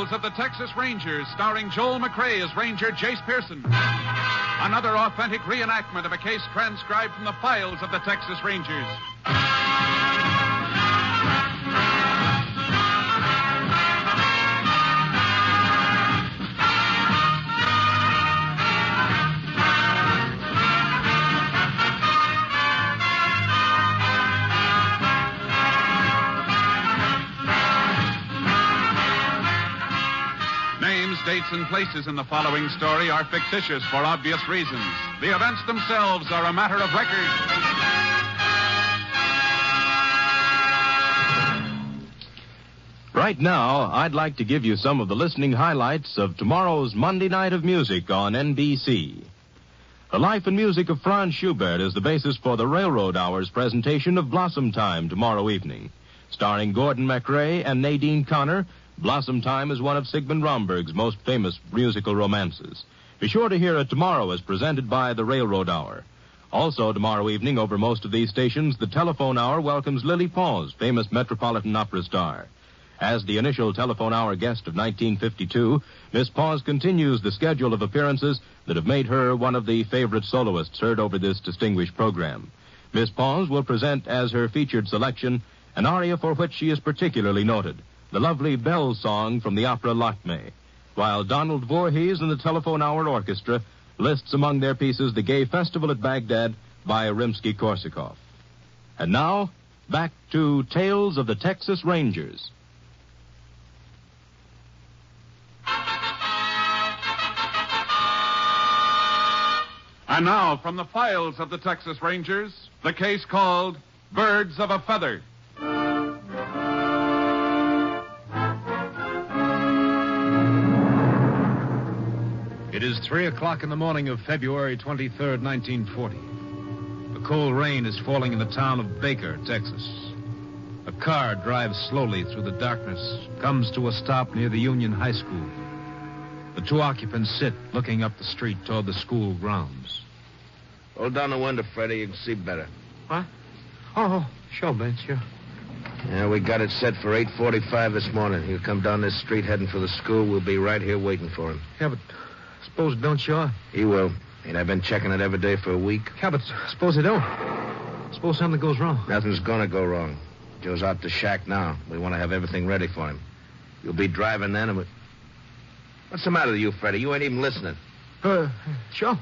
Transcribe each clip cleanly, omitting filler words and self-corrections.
Files of the Texas Rangers, starring Joel McRae as Ranger Jace Pearson. Another authentic reenactment of a case transcribed from the files of the Texas Rangers. Dates and places in the following story are fictitious for obvious reasons. The events themselves are a matter of record. Right now, I'd like to give you some of the listening highlights of tomorrow's Monday Night of Music on NBC. The life and music of Franz Schubert is the basis for the Railroad Hour's presentation of Blossom Time tomorrow evening. Starring Gordon MacRae and Nadine Connor, Blossom Time is one of Sigmund Romberg's most famous musical romances. Be sure to hear it tomorrow as presented by the Railroad Hour. Also tomorrow evening over most of these stations, the Telephone Hour welcomes Lily Pause, famous Metropolitan Opera star. As the initial Telephone Hour guest of 1952, Miss Pause continues the schedule of appearances that have made her one of the favorite soloists heard over this distinguished program. Miss Pause will present as her featured selection an aria for which she is particularly noted, the lovely Bell Song from the opera Lakme, while Donald Voorhees and the Telephone Hour Orchestra lists among their pieces the Gay Festival at Baghdad by Rimsky-Korsakov. And now, back to Tales of the Texas Rangers. And now, from the files of the Texas Rangers, the case called Birds of a Feather. It is 3 o'clock in the morning of February 23rd, 1940. A cold rain is falling in the town of Baker, Texas. A car drives slowly through the darkness, comes to a stop near the Union High School. The two occupants sit, looking up the street toward the school grounds. Hold down the window, Freddie. You can see better. What? Oh, sure, Ben, sure. Yeah, we got it set for 8:45 this morning. He'll come down this street heading for the school. We'll be right here waiting for him. Yeah, but suppose it don't show up. He will. And I've been checking it every day for a week. Yeah, but suppose it don't. Suppose something goes wrong. Nothing's gonna go wrong. Joe's out the shack now. We want to have everything ready for him. You'll be driving then, and what's the matter with you, Freddie? You ain't even listening. Sure.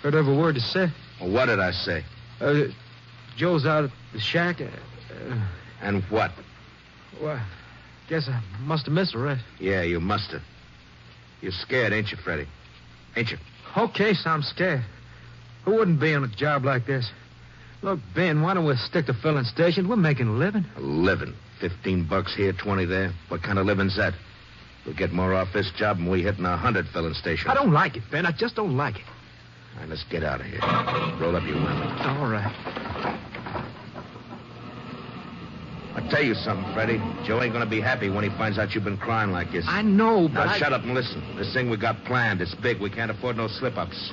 Heard every word you said. Well, what did I say? Joe's out at the shack. And what? Well, guess I must have missed the rest. Yeah, you must have. You're scared, ain't you, Freddie? Ain't you? Okay, so I'm scared. Who wouldn't be on a job like this? Look, Ben, why don't we stick to filling stations? We're making a living. A living? $15 here, 20 there. What kind of living's that? We'll get more off this job than we hit in 100 filling stations. I don't like it, Ben. I just don't like it. All right, let's get out of here. Roll up your window. All right. I'll tell you something, Freddie. Joe ain't gonna be happy when he finds out you've been crying like this. I know, but Now, shut up and listen. This thing we got planned, it's big. We can't afford no slip-ups.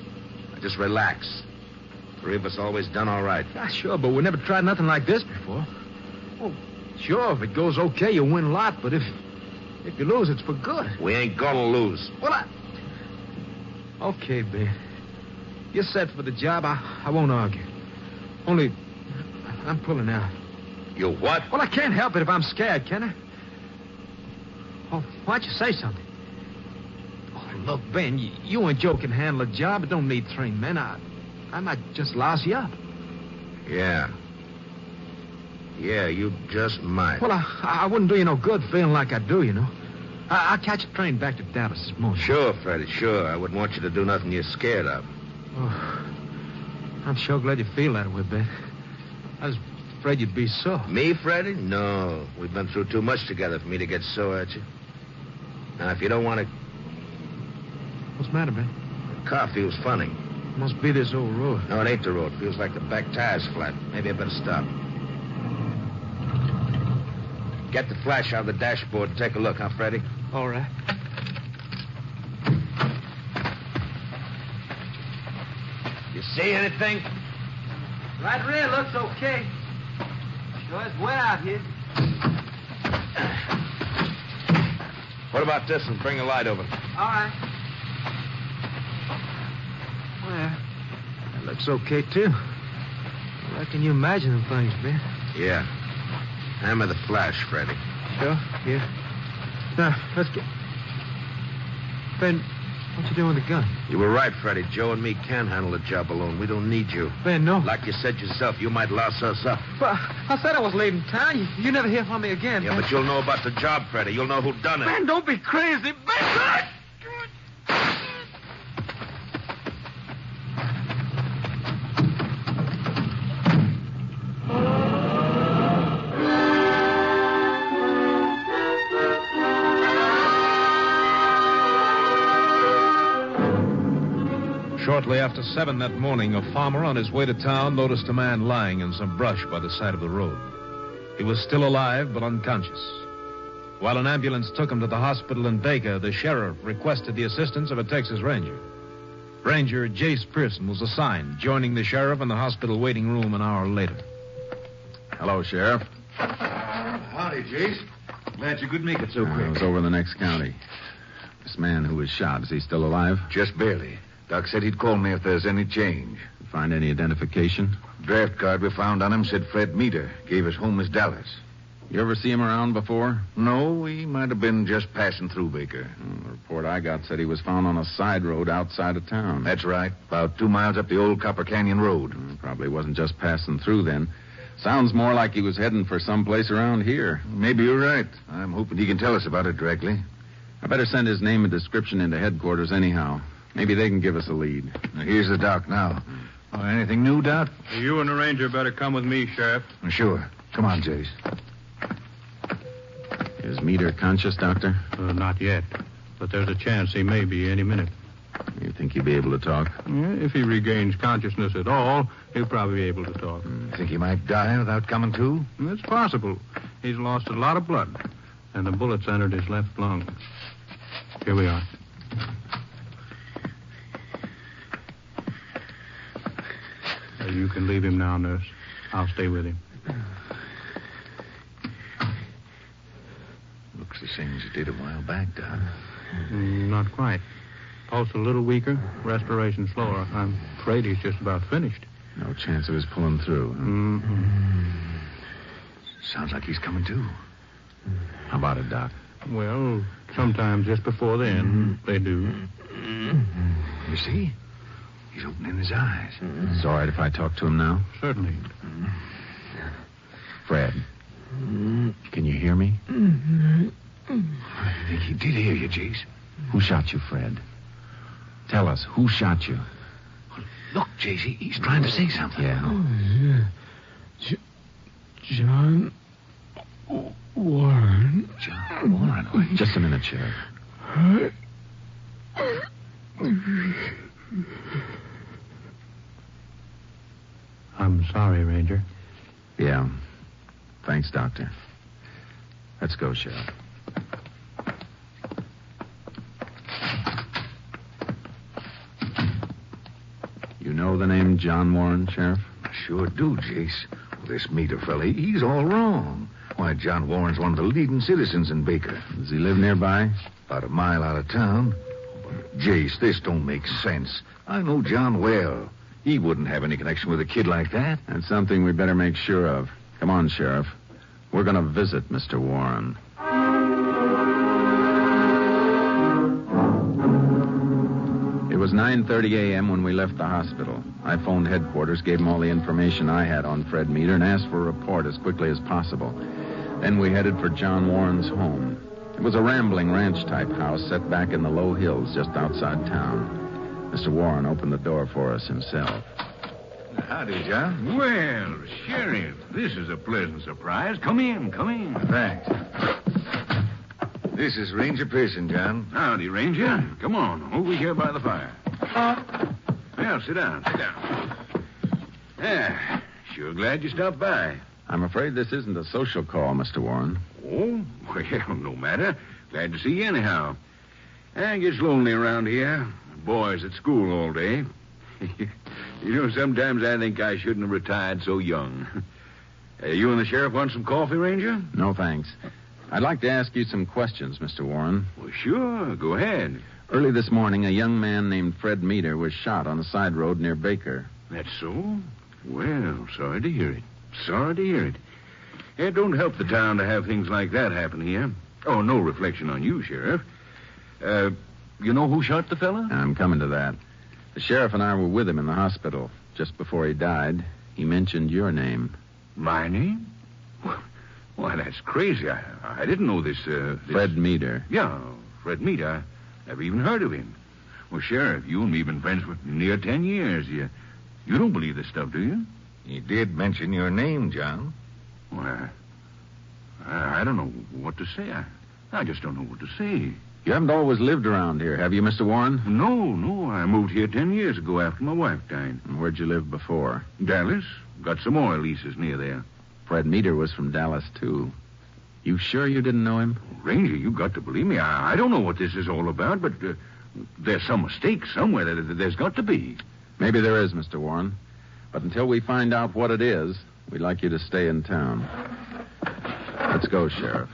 Now, just relax. Three of us always done all right. Yeah, sure, but we never tried nothing like this before. Oh, sure, if it goes okay, you win a lot, but if you lose, it's for good. We ain't gonna lose. Well, Okay, Ben. You're set for the job. I won't argue. Only, I'm pulling out. You what? Well, I can't help it if I'm scared, can I? Oh, why'd you say something? Oh, look, Ben, you and Joe can handle a job. It don't need three men. I might just louse you up. Yeah. Yeah, you just might. Well, I wouldn't do you no good feeling like I do, you know. I'll catch a train back to Dallas this morning. Sure, Freddie, sure. I wouldn't want you to do nothing you're scared of. Oh, I'm sure glad you feel that way, Ben. I was afraid you'd be sore. Me, Freddie? No. We've been through too much together for me to get sore at you. Now, if you don't want to... What's the matter, Ben? The car feels funny. Must be this old road. No, it ain't the road. Feels like the back tire's flat. Maybe I better stop. Get the flash out of the dashboard and take a look, huh, Freddie? All right. You see anything? Right rear looks okay. Sure it's wet out here. What about this one? Bring a light over. All right. Well, that looks okay, too. I reckon you imagining things, Ben. Yeah. Hammer the flash, Freddy. Sure, yeah. Now, let's get... Ben, what you doing with the gun? You were right, Freddy. Joe and me can handle the job alone. We don't need you. Ben, no. Like you said yourself, you might loss us up. But I said I was leaving town. You never hear from me again. Yeah, Ben. but you'll know about the job, Freddy. You'll know who done it. Ben, don't be crazy. Ben! Shortly after 7 that morning, a farmer on his way to town noticed a man lying in some brush by the side of the road. He was still alive, but unconscious. While an ambulance took him to the hospital in Baker, the sheriff requested the assistance of a Texas Ranger. Ranger Jace Pearson was assigned, joining the sheriff in the hospital waiting room an hour later. Hello, Sheriff. Howdy, Jace. Glad you could make it so I quick. was over in the next county. This man who was shot, is he still alive? Just barely. Doc said he'd call me if there's any change. Find any identification? Draft card we found on him said Fred Meter. Gave us home as Dallas. You ever see him around before? No, he might have been just passing through Baker. The report I got said he was found on a side road outside of town. That's right. About 2 miles up the old Copper Canyon Road. Probably wasn't just passing through then. Sounds more like he was heading for someplace around here. Maybe you're right. I'm hoping he can tell us about it directly. I better send his name and description into headquarters anyhow. Maybe they can give us a lead. Now, here's the doc now. Anything new, Doc? You and the ranger better come with me, Sheriff. Sure. Come on, Jace. Is Meter conscious, Doctor? Not yet, but there's a chance he may be any minute. You think he'll be able to talk? If he regains consciousness at all, he'll probably be able to talk. Think he might die without coming to? It's possible. He's lost a lot of blood, and the bullets entered his left lung. Here we are. You can leave him now, nurse. I'll stay with him. Looks the same as it did a while back, Doc. Not quite. Pulse a little weaker, respiration slower. I'm afraid he's just about finished. No chance of his pulling through. Sounds like he's coming to. How about it, Doc? Well, sometimes just before the end, they do. You see? He's opening his eyes. It's all right if I talk to him now? Certainly. Fred, can you hear me? I think he did hear you, Jace. Who shot you, Fred? Tell us, who shot you? Look, Jace, he's trying to say something. Yeah. John Warren. John Warren. Just a minute, Sheriff. I'm sorry, Ranger. Yeah. Thanks, Doctor. Let's go, Sheriff. You know the name John Warren, Sheriff? I sure do, Jace. Well, this Meter fella, he's all wrong. Why, John Warren's one of the leading citizens in Baker. Does he live nearby? About a mile out of town. But, Jace, this don't make sense. I know John well. He wouldn't have any connection with a kid like that. That's something we better make sure of. Come on, Sheriff. We're going to visit Mr. Warren. It was 9:30 a.m. when we left the hospital. I phoned headquarters, gave them all the information I had on Fred Meter, and asked for a report as quickly as possible. Then we headed for John Warren's home. It was a rambling ranch-type house set back in the low hills just outside town. Mr. Warren opened the door for us himself. Howdy, John. Well, Sheriff, this is a pleasant surprise. Come in, come in. Thanks. This is Ranger Pearson, John. Howdy, Ranger. Come on, over here by the fire. Well, sit down, sit down. Yeah, sure glad you stopped by. I'm afraid this isn't a social call, Mr. Warren. Oh, well, no matter. Glad to see you anyhow. It gets lonely around here. Boys at school all day. You know, sometimes I think I shouldn't have retired so young. You and the sheriff want some coffee, Ranger? No, thanks. I'd like to ask you some questions, Mr. Warren. Well, sure. Go ahead. Early this morning, a young man named Fred Meter was shot on a side road near Baker. That's so? Well, sorry to hear it. Sorry to hear it. It don't help the town to have things like that happen here. Oh, no reflection on you, Sheriff. You know who shot the fella? I'm coming to that. The sheriff and I were with him in the hospital. Just before he died, he mentioned your name. My name? Why, that's crazy. I didn't know this, Fred Meter. Yeah, Fred Meter. I never even heard of him. Well, Sheriff, you and me been friends for near 10 years. You don't believe this stuff, do you? He did mention your name, John. Well, I don't know what to say. I just don't know what to say. You haven't always lived around here, have you, Mr. Warren? No. I moved here 10 years ago after my wife died. And where'd you live before? Dallas. Got some oil leases near there. Fred Meter was from Dallas, too. You sure you didn't know him? Ranger, you got to believe me. I don't know what this is all about, but there's some mistake somewhere. There's got to be. Maybe there is, Mr. Warren. But until we find out what it is, we'd like you to stay in town. Let's go, Sheriff.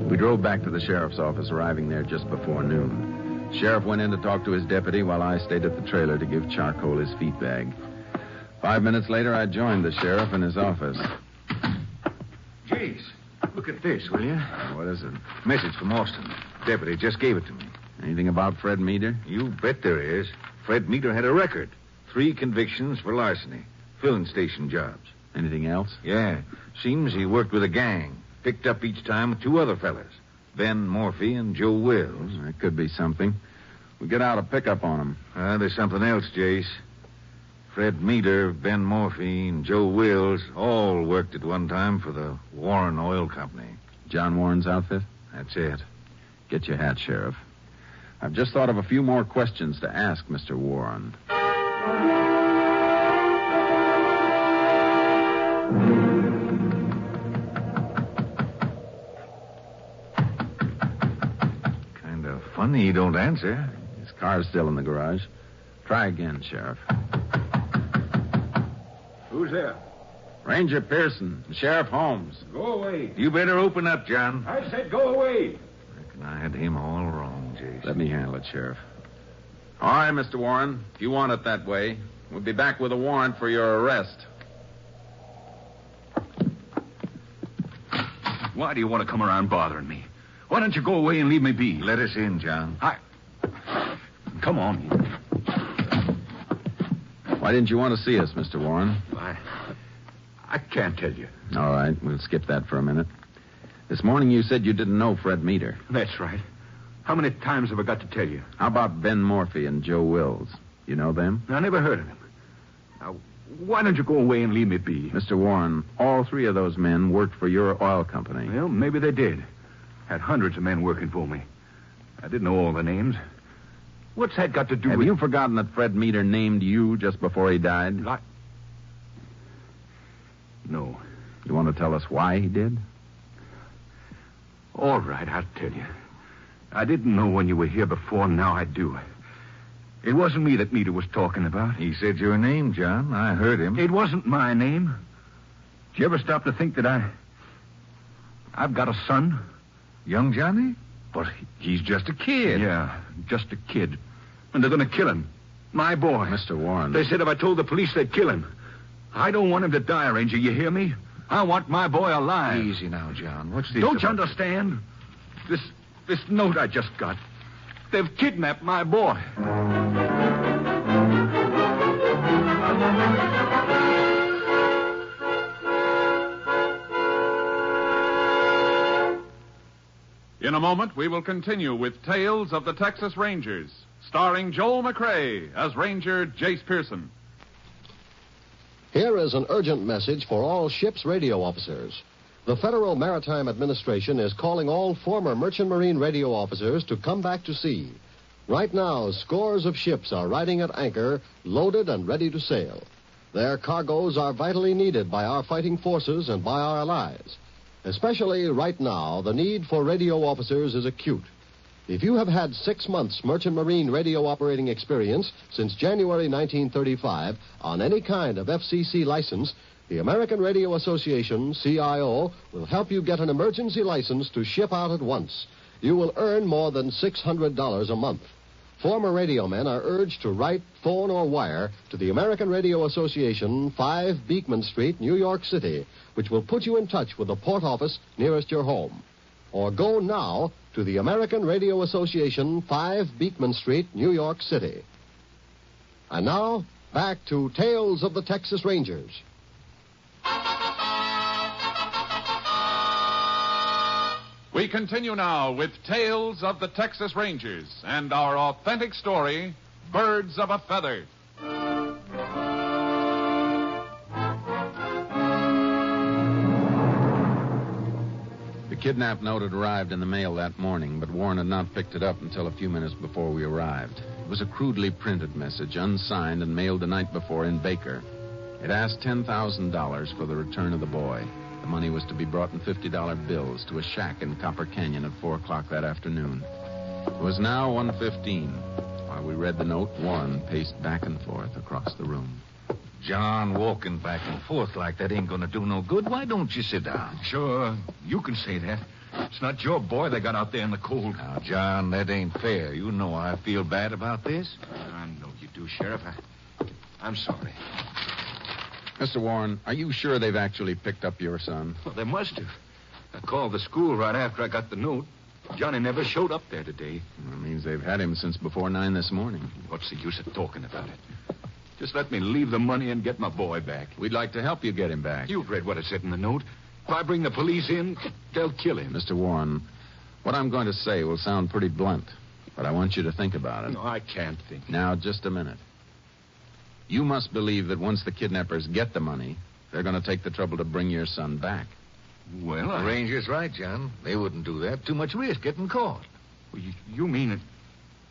We drove back to the sheriff's office, arriving there just before noon. Sheriff went in to talk to his deputy while I stayed at the trailer to give Charcoal his feed bag. 5 minutes later, I joined the sheriff in his office. Jace, look at this, will you? What is it? Message from Austin. Deputy just gave it to me. Anything about Fred Meter? You bet there is. Fred Meter had a record. 3 convictions for larceny. Filling station jobs. Anything else? Yeah. Seems he worked with a gang. Picked up each time with 2 other fellas. Ben Morphy and Joe Wills. That could be something. We get out a pickup on him. There's something else, Jace. Fred Meter, Ben Morphy, and Joe Wills all worked at one time for the Warren Oil Company. John Warren's outfit? That's it. Get your hat, Sheriff. I've just thought of a few more questions to ask Mr. Warren. Kind of funny he don't answer. His car's still in the garage. Try again, Sheriff. Who's there? Ranger Pearson and Sheriff Holmes. Go away. You better open up, John. I said go away. Reckon I had him all wrong, Jace. Let me handle it, Sheriff. All right, Mr. Warren. If you want it that way, we'll be back with a warrant for your arrest. Why do you want to come around bothering me? Why don't you go away and leave me be? Let us in, John. Come on. Why didn't you want to see us, Mr. Warren? I can't tell you. All right, we'll skip that for a minute. This morning you said you didn't know Fred Meter. That's right. How many times have I got to tell you? How about Ben Morphy and Joe Wills? You know them? I never heard of him. Now, why don't you go away and leave me be? Mr. Warren, all 3 of those men worked for your oil company. Well, maybe they did. Had hundreds of men working for me. I didn't know all the names. What's that got to do Have with... you forgotten that Fred Meter named you just before he died? No. You want to tell us why he did? All right, I'll tell you. I didn't know when you were here before, now I do. It wasn't me that Meter was talking about. He said your name, John. I heard him. It wasn't my name. Did you ever stop to think that I've got a son? Young Johnny? But he's just a kid. Yeah, just a kid. And they're going to kill him. My boy. Mr. Warren. They said if I told the police, they'd kill him. I don't want him to die, Ranger. You hear me? I want my boy alive. Easy now, John. What's this Don't you about? understand? This note I just got. They've kidnapped my boy. In a moment, we will continue with Tales of the Texas Rangers, starring Joel McCrae as Ranger Jace Pearson. Here is an urgent message for all ship's radio officers. The Federal Maritime Administration is calling all former Merchant Marine radio officers to come back to sea. Right now, scores of ships are riding at anchor, loaded and ready to sail. Their cargoes are vitally needed by our fighting forces and by our allies. Especially right now, the need for radio officers is acute. If you have had 6 months merchant marine radio operating experience since January 1935 on any kind of FCC license, the American Radio Association, CIO, will help you get an emergency license to ship out at once. You will earn more than $600 a month. Former radio men are urged to write, phone, or wire to the American Radio Association, 5 Beekman Street, New York City, which will put you in touch with the port office nearest your home. Or go now to the American Radio Association, 5 Beekman Street, New York City. And now, back to Tales of the Texas Rangers. We continue now with Tales of the Texas Rangers and our authentic story, Birds of a Feather. The kidnap note had arrived in the mail that morning, but Warren had not picked it up until a few minutes before we arrived. It was a crudely printed message, unsigned and mailed the night before in Baker. It asked $10,000 for the return of the boy. The money was to be brought in $50 bills to a shack in Copper Canyon at 4 o'clock that afternoon. It was now 1:15. While we read the note, Warren paced back and forth across the room. John, walking back and forth like that ain't gonna do no good. Why don't you sit down? Sure, you can say that. It's not your boy they got out there in the cold. Now, John, that ain't fair. You know I feel bad about this. I know you do, Sheriff. I'm sorry. Mr. Warren, are you sure they've actually picked up your son? Well, they must have. I called the school right after I got the note. Johnny never showed up there today. That means they've had him since before 9 this morning. What's the use of talking about it? Just let me leave the money and get my boy back. We'd like to help you get him back. You've read what it said in the note. If I bring the police in, they'll kill him. Mr. Warren, what I'm going to say will sound pretty blunt, but I want you to think about it. No, I can't think. Now, just a minute. You must believe that once the kidnappers get the money, they're going to take the trouble to bring your son back. Well, The ranger's right, John. They wouldn't do that. Too much risk getting caught. You mean that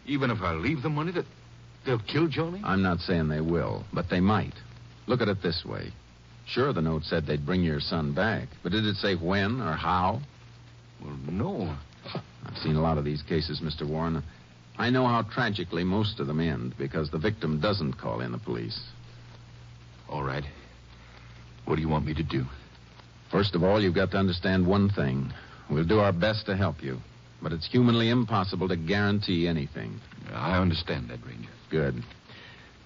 even if I leave the money, that they'll kill Johnny? I'm not saying they will, but they might. Look at it this way. Sure, the note said they'd bring your son back, but did it say when or how? Well, no. I've seen a lot of these cases, Mr. Warren. I know how tragically most of them end because the victim doesn't call in the police. All right. What do you want me to do? First of all, you've got to understand one thing. We'll do our best to help you, but it's humanly impossible to guarantee anything. I understand that, Ranger. Good.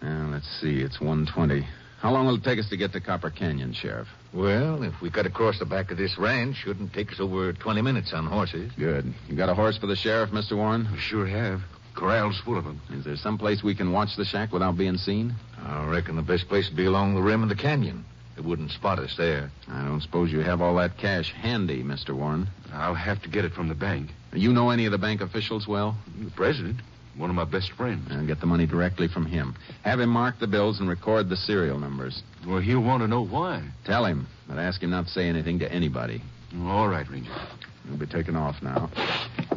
Now, let's see. It's 1:20. How long will it take us to get to Copper Canyon, Sheriff? Well, if we cut across the back of this ranch, shouldn't take us over 20 minutes on horses. Good. You got a horse for the sheriff, Mr. Warren? I sure have. Corral's full of them. Is there some place we can watch the shack without being seen? I reckon the best place would be along the rim of the canyon. They wouldn't spot us there. I don't suppose you have all that cash handy, Mr. Warren. I'll have to get it from the bank. You know any of the bank officials well? The president, one of my best friends. I'll get the money directly from him. Have him mark the bills and record the serial numbers. Well, he'll want to know why. Tell him, but ask him not to say anything to anybody. All right, Ranger. We'll be taking off now.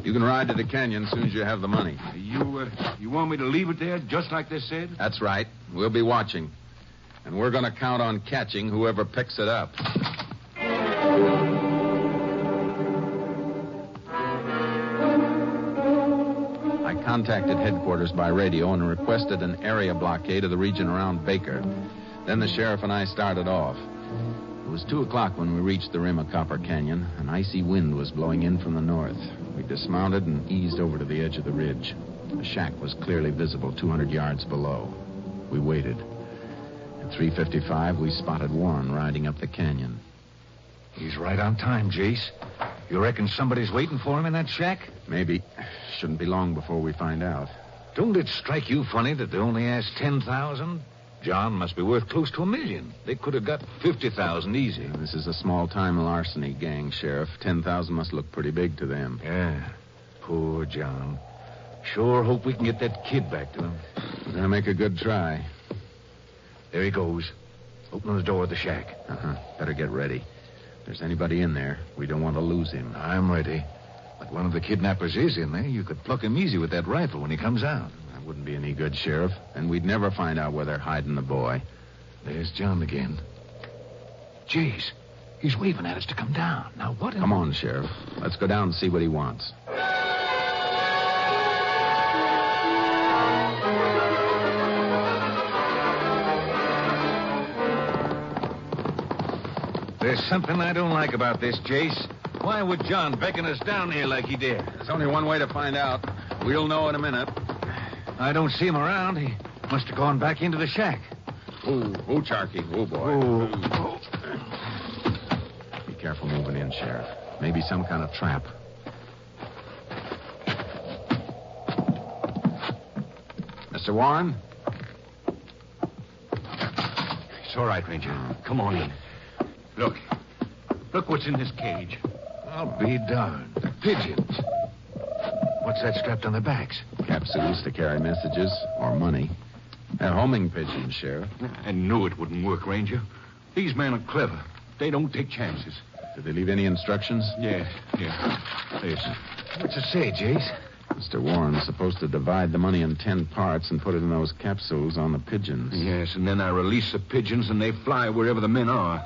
You can ride to the canyon as soon as you have the money. You want me to leave it there just like they said? That's right. We'll be watching. And we're going to count on catching whoever picks it up. I contacted headquarters by radio and requested an area blockade of the region around Baker. Then the sheriff and I started off. It was 2 o'clock when we reached the rim of Copper Canyon. An icy wind was blowing in from the north. We dismounted and eased over to the edge of the ridge. The shack was clearly visible 200 yards below. We waited. At 3:55, we spotted Warren riding up the canyon. He's right on time, Jace. You reckon somebody's waiting for him in that shack? Maybe. Shouldn't be long before we find out. Don't it strike you funny that they only asked 10,000? John must be worth close to $1 million. They could have got 50,000 easy. This is a small-time larceny gang, Sheriff. 10,000 must look pretty big to them. Yeah. Poor John. Sure hope we can get that kid back to him. We're going to make a good try. There he goes. Opening the door of the shack. Better get ready. If there's anybody in there, we don't want to lose him. I'm ready. But one of the kidnappers is in there. You could pluck him easy with that rifle when he comes out. That wouldn't be any good, Sheriff. And we'd never find out where they're hiding the boy. There's John again. Jeez, he's waving at us to come down. Now, what... Come on, Sheriff. Let's go down and see what he wants. something I don't like about this, Jace. Why would John beckon us down here like he did? There's only one way to find out. We'll know in a minute. I don't see him around. He must have gone back into the shack. Oh, Charky. Oh, boy. Be careful moving in, Sheriff. Maybe some kind of trap. Mr. Warren? It's all right, Ranger. Come on in. Look. Look what's in this cage. I'll be darned. The pigeons. What's that strapped on their backs? Capsules to carry messages or money. They're homing pigeons, Sheriff. I knew it wouldn't work, Ranger. These men are clever. They don't take chances. Did they leave any instructions? Yeah. Listen. What's it say, Jace? Mr. Warren's supposed to divide the money in 10 parts and put it in those capsules on the pigeons. Yes, and then I release the pigeons and they fly wherever the men are.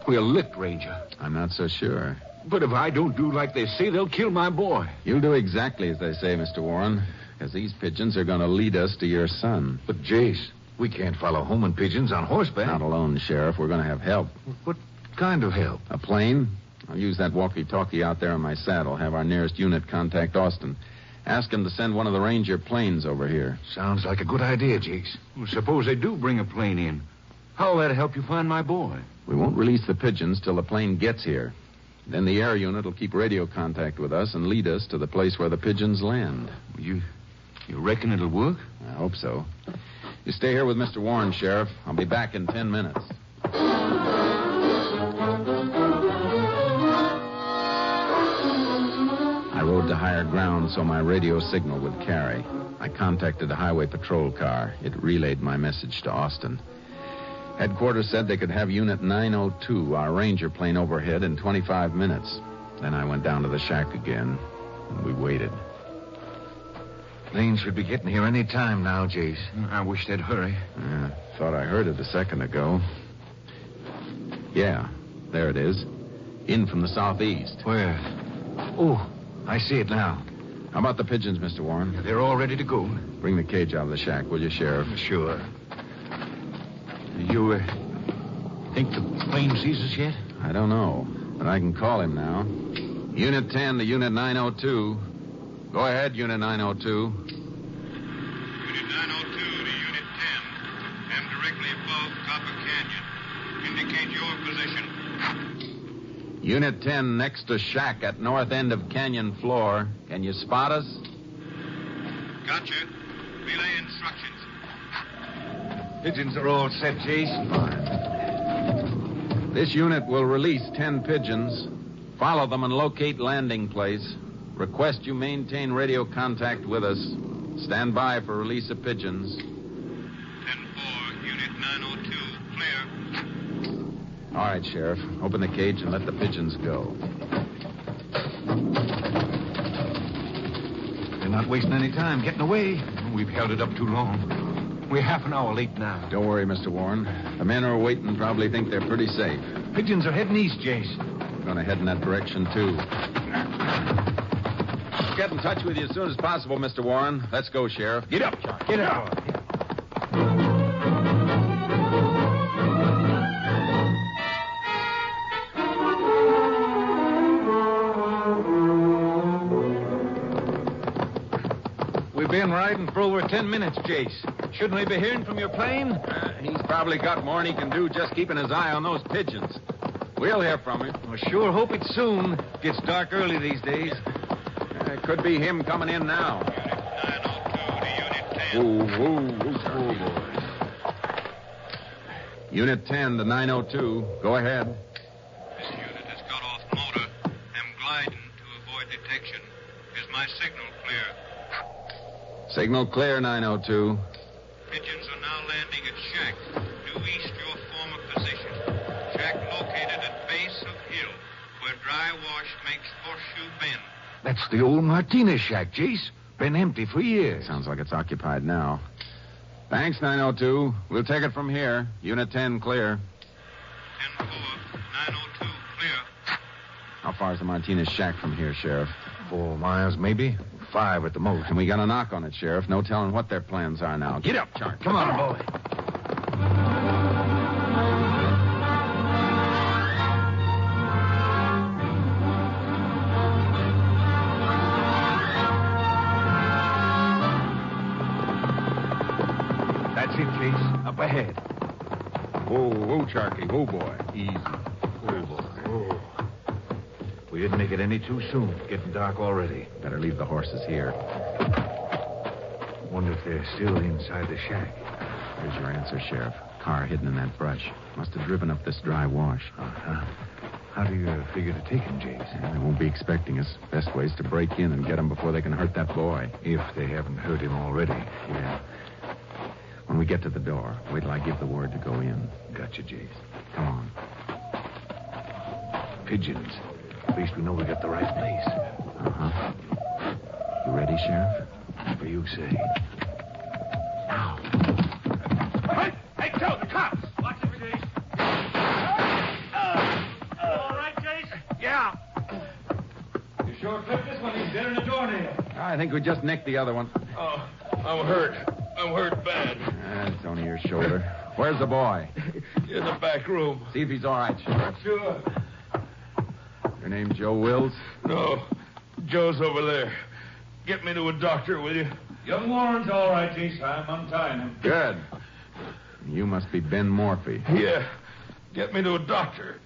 We're licked, Ranger. I'm not so sure. But if I don't do like they say, they'll kill my boy. You'll do exactly as they say, Mr. Warren, because these pigeons are going to lead us to your son. But, Jace, we can't follow homing pigeons on horseback. Not alone, Sheriff. We're going to have help. What kind of help? A plane? I'll use that walkie-talkie out there on my saddle. Have our nearest unit contact Austin. Ask him to send one of the Ranger planes over here. Sounds like a good idea, Jace. Well, suppose they do bring a plane in. How'll that help you find my boy? We won't release the pigeons till the plane gets here. Then the air unit will keep radio contact with us and lead us to the place where the pigeons land. You reckon it'll work? I hope so. You stay here with Mr. Warren, Sheriff. I'll be back in 10 minutes. I rode to higher ground so my radio signal would carry. I contacted a highway patrol car. It relayed my message to Austin. Headquarters said they could have Unit 902, our Ranger plane, overhead in 25 minutes. Then I went down to the shack again, and we waited. Plane should be getting here any time now, Jace. I wish they'd hurry. Yeah, thought I heard it a second ago. Yeah, there it is. In from the southeast. Where? Oh, I see it now. How about the pigeons, Mr. Warren? They're all ready to go. Bring the cage out of the shack, will you, Sheriff? Sure. You think the plane sees us yet? I don't know, but I can call him now. Unit 10 to Unit 902. Go ahead, Unit 902. Unit 902 to Unit 10. Am directly above Copper Canyon. Indicate your position. Unit 10 next to shack at north end of canyon floor. Can you spot us? Gotcha. Relay instructions. Pigeons are all set, Jace. This unit will release 10 pigeons. Follow them and locate landing place. Request you maintain radio contact with us. Stand by for release of pigeons. 10-4, Unit 902. Clear. All right, Sheriff. Open the cage and let the pigeons go. They're not wasting any time getting away. We've held it up too long. We're half an hour late now. Don't worry, Mr. Warren. The men who are waiting probably think they're pretty safe. Pigeons are heading east, Jace. We're going to head in that direction, too. Get in touch with you as soon as possible, Mr. Warren. Let's go, Sheriff. Get up, John. Get up. We've been riding for over 10 minutes, Jace. Shouldn't we be hearing from your plane? He's probably got more than he can do just keeping his eye on those pigeons. We'll hear from him. I sure hope it's soon. Gets dark early these days. It could be him coming in now. Unit 902 to Unit 10. Oh, boy. Unit 10 to 902. Go ahead. This unit has got off motor. Am gliding to avoid detection. Is my signal clear? Signal clear, 902. Pigeons are now landing at shack. Due east your former position. Shack located at base of hill, where dry wash makes horseshoe bend. That's the old Martinez shack, Jace. Been empty for years. Sounds like it's occupied now. Thanks, 902. We'll take it from here. Unit 10 clear. 10-4, 902 clear. How far is the Martinez shack from here, Sheriff? 4 miles, maybe. 5 at the most. And we got a knock on it, Sheriff. No telling what their plans are now. Get up, Charlie. Come on, boy. ahead. Whoa, Sharky. Whoa, boy. Easy. Whoa, boy. Oh. We didn't make it any too soon. It's getting dark already. Better leave the horses here. Wonder if they're still inside the shack. Here's your answer, Sheriff. Car hidden in that brush. Must have driven up this dry wash. Uh-huh. How do you figure to take him, Jace? They won't be expecting us. Best way is to break in and get him before they can hurt that boy. If they haven't hurt him already. Yeah. When we get to the door, wait till I give the word to go in. Gotcha, Jace. Come on. Pigeons. At least we know we got the right place. Uh-huh. You ready, Sheriff? Whatever you say. Now. Hey, Joe, the cops! Watch it, Jace. All right, Jace? Yeah. You sure clipped this one. He's dead in a doornail. I think we just nicked the other one. Oh, I'm hurt. I'm hurt bad. It's only your shoulder. Where's the boy? In the back room. See if he's all right, Sheriff. Sure. Your name Joe Wills? No, Joe's over there. Get me to a doctor, will you? Young Warren's all right, Jace. I'm untying him. Good. You must be Ben Morphy. Yeah. Get me to a doctor.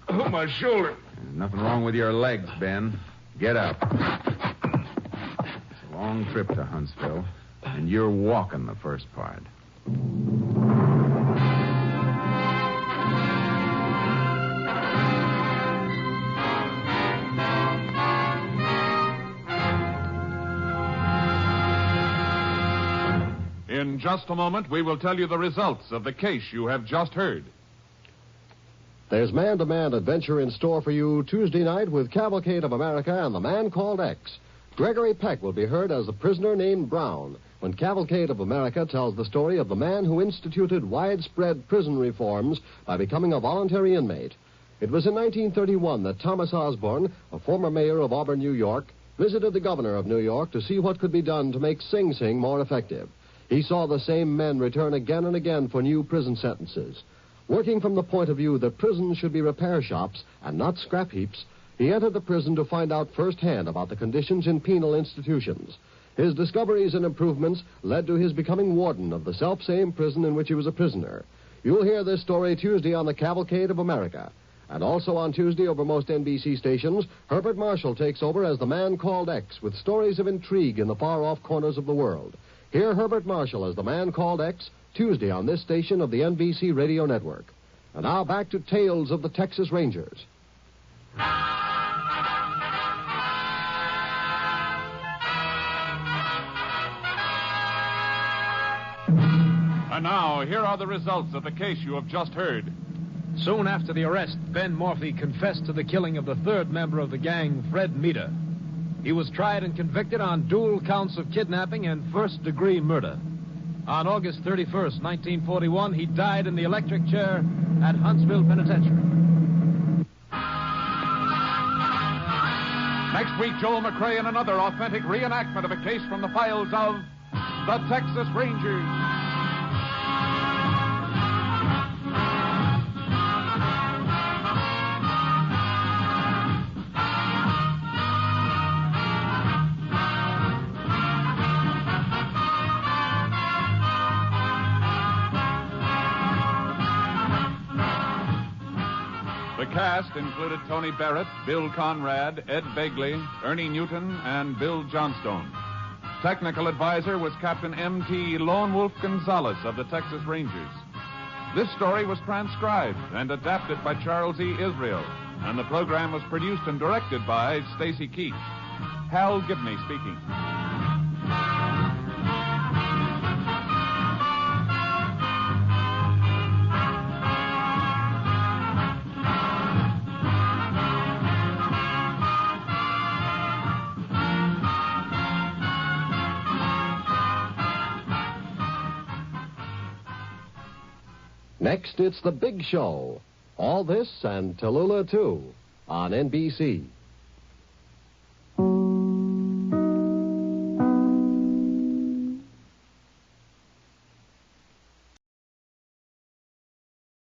Oh, my shoulder. There's nothing wrong with your legs, Ben. Get up. It's a long trip to Huntsville, and you're walking the first part. In just a moment, we will tell you the results of the case you have just heard. There's man-to-man adventure in store for you Tuesday night with Cavalcade of America and the Man Called X. Gregory Peck will be heard as the prisoner named Brown when Cavalcade of America tells the story of the man who instituted widespread prison reforms by becoming a voluntary inmate. It was in 1931 that Thomas Osborne, a former mayor of Auburn, New York, visited the governor of New York to see what could be done to make Sing Sing more effective. He saw the same men return again and again for new prison sentences. Working from the point of view that prisons should be repair shops and not scrap heaps, he entered the prison to find out firsthand about the conditions in penal institutions. His discoveries and improvements led to his becoming warden of the self-same prison in which he was a prisoner. You'll hear this story Tuesday on the Cavalcade of America. And also on Tuesday over most NBC stations, Herbert Marshall takes over as the Man Called X with stories of intrigue in the far-off corners of the world. Hear Herbert Marshall as the Man Called X, Tuesday on this station of the NBC Radio Network. And now back to Tales of the Texas Rangers. And now, here are the results of the case you have just heard. Soon after the arrest, Ben Morphy confessed to the killing of the third member of the gang, Fred Meter. He was tried and convicted on dual counts of kidnapping and first-degree murder. On August 31st, 1941, he died in the electric chair at Huntsville Penitentiary. Next week, Joel McCrea in another authentic reenactment of a case from the files of the Texas Rangers. The cast included Tony Barrett, Bill Conrad, Ed Begley, Ernie Newton, and Bill Johnstone. Technical advisor was Captain M.T. Lone Wolf Gonzalez of the Texas Rangers. This story was transcribed and adapted by Charles E. Israel, and the program was produced and directed by Stacy Keach. Hal Gibney speaking. Next, it's The Big Show. All this and Tallulah, too, on NBC.